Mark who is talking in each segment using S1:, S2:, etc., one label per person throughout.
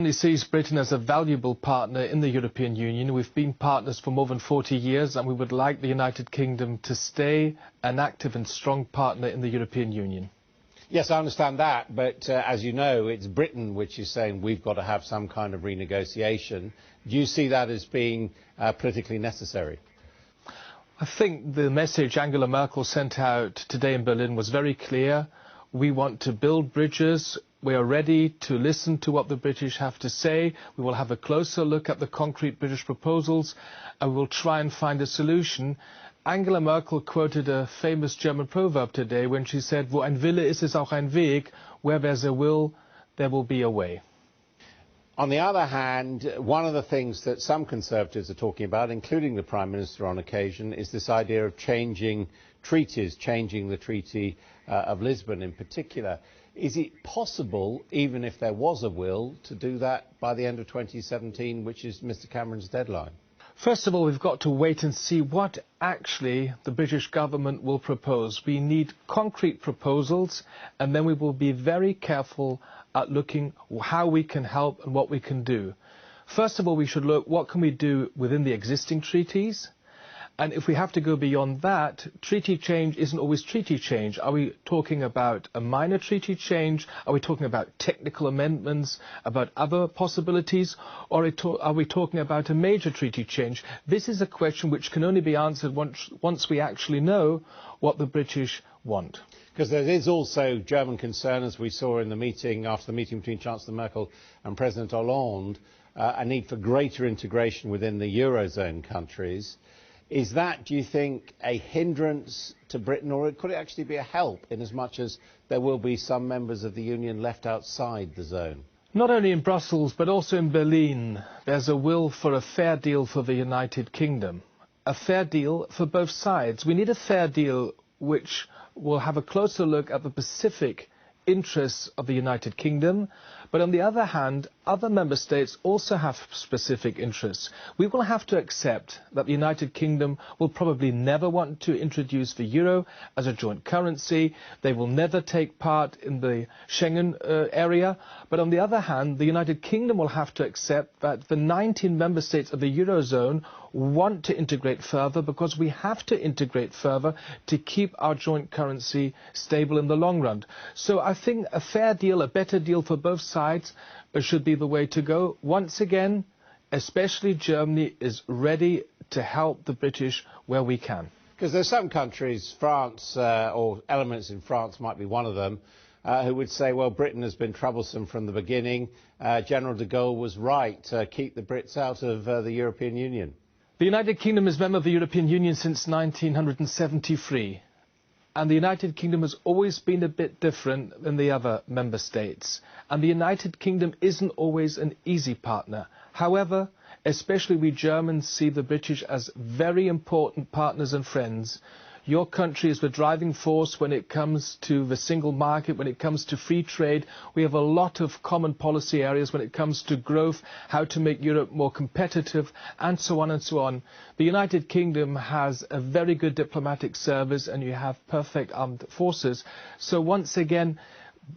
S1: He sees Britain as a valuable partner in the European Union. We've been partners for more than 40 years and we would like the United Kingdom to stay an active and strong partner in the European Union.
S2: Yes, I understand that, but as you know, it's Britain which is saying we've got to have some kind of renegotiation. Do you see that as being politically necessary?
S1: I think the message Angela Merkel sent out today in Berlin was very clear. We want to build bridges. We are ready to listen to what the British have to say. We will have a closer look at the concrete British proposals and we will try and find a solution. Angela Merkel quoted a famous German proverb today when she said, "Wo ein Wille ist, ist auch ein Weg." Where there's a will, there will be a way.
S2: On the other hand, one of the things that some Conservatives are talking about, including the Prime Minister on occasion, is this idea of changing treaties, changing the Treaty of Lisbon in particular. Is it possible, even if there was a will, to do that by the end of 2017, which is Mr Cameron's deadline?
S1: First of all, we've got to wait and see what actually the British government will propose. We need concrete proposals, and then we will be very careful at looking how we can help and what we can do. First of all, we should look what can we do within the existing treaties. And if we have to go beyond that, treaty change isn't always treaty change. Are we talking about a minor treaty change? Are we talking about technical amendments, about other possibilities? Or are we talking about a major treaty change? This is a question which can only be answered once we actually know what the British want.
S2: Because there is also German concern, as we saw in the meeting, after the meeting between Chancellor Merkel and President Hollande, a need for greater integration within the Eurozone countries. Is that, do you think, a hindrance to Britain, or could it actually be a help in as much as there will be some members of the Union left outside the zone?
S1: Not only in Brussels, but also in Berlin, there's a will for a fair deal for the United Kingdom. A fair deal for both sides. We need a fair deal which will have a closer look at the specific interests of the United Kingdom, but on the other hand, other member states also have specific interests. We will have to accept that the United Kingdom will probably never want to introduce the euro as a joint currency. They will never take part in the Schengen area. But on the other hand, the United Kingdom will have to accept that the 19 member states of the eurozone want to integrate further, because we have to integrate further to keep our joint currency stable in the long run. So I think a fair deal, a better deal for both sides should be the way to go. Once again, especially Germany is ready to help the British where we can.
S2: Because there's some countries, France, or elements in France might be one of them, who would say, well, Britain has been troublesome from the beginning. General de Gaulle was right to keep the Brits out of the European Union.
S1: The United Kingdom is a member of the European Union since 1973. And the United Kingdom has always been a bit different than the other member states. And the United Kingdom isn't always an easy partner. However, especially we Germans see the British as very important partners and friends. Your country is the driving force when it comes to the single market, when it comes to free trade. We have a lot of common policy areas when it comes to growth, how to make Europe more competitive, and so on and so on. The United Kingdom has a very good diplomatic service, and you have perfect armed forces. So once again,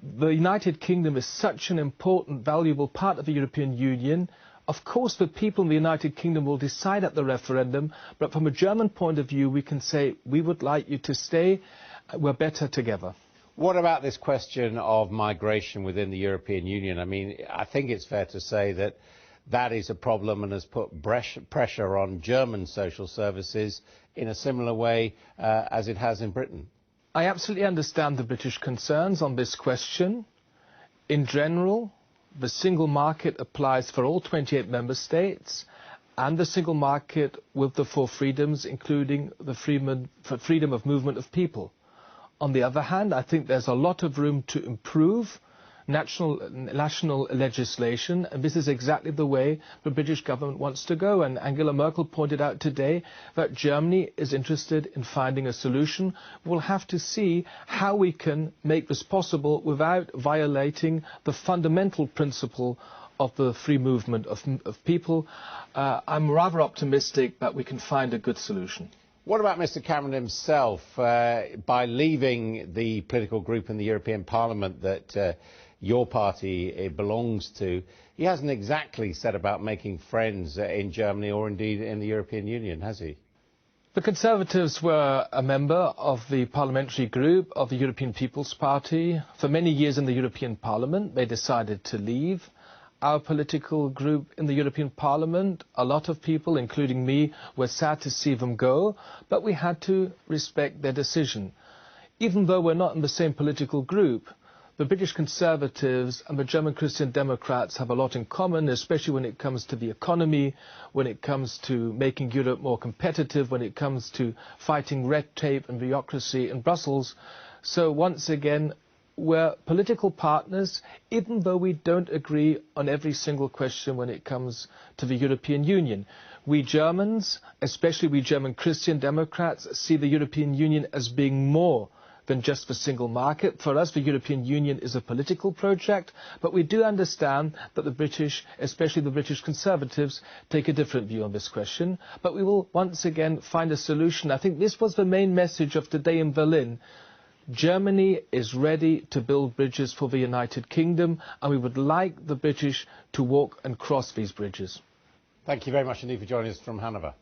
S1: the United Kingdom is such an important, valuable part of the European Union. Of course, the people in the United Kingdom will decide at the referendum, but from a German point of view, we can say we would like you to stay. We're better together.
S2: What about this question of migration within the European Union? I mean, I think it's fair to say that that is a problem and has put pressure on German social services in a similar way as it has in Britain.
S1: I absolutely understand the British concerns on this question. In general, the single market applies for all 28 member states, and the single market with the 4 freedoms, including the freedom of movement of people. On the other hand, I think there's a lot of room to improve national legislation, and this is exactly the way the British government wants to go. And Angela Merkel pointed out today that Germany is interested in finding a solution. We'll have to see how we can make this possible without violating the fundamental principle of the free movement of people. I'm rather optimistic that we can find a good solution.
S2: What about Mr Cameron himself? By leaving the political group in the European Parliament that your party belongs to, he hasn't exactly said about making friends in Germany or indeed in the European Union, has he?
S1: The Conservatives were a member of the parliamentary group of the European People's Party. For many years in the European Parliament, they decided to leave our political group in the European Parliament. A lot of people, including me, were sad to see them go, but we had to respect their decision. Even though we're not in the same political group, the British Conservatives and the German Christian Democrats have a lot in common, especially when it comes to the economy, when it comes to making Europe more competitive, when it comes to fighting red tape and bureaucracy in Brussels. So once again, we're political partners, even though we don't agree on every single question when it comes to the European Union. We Germans, especially we German Christian Democrats, see the European Union as being more than just the single market. For us, the European Union is a political project, but we do understand that the British, especially the British Conservatives, take a different view on this question. But we will once again find a solution. I think this was the main message of today in Berlin. Germany is ready to build bridges for the United Kingdom, and we would like the British to walk and cross these bridges.
S2: Thank you very much indeed for joining us from Hanover.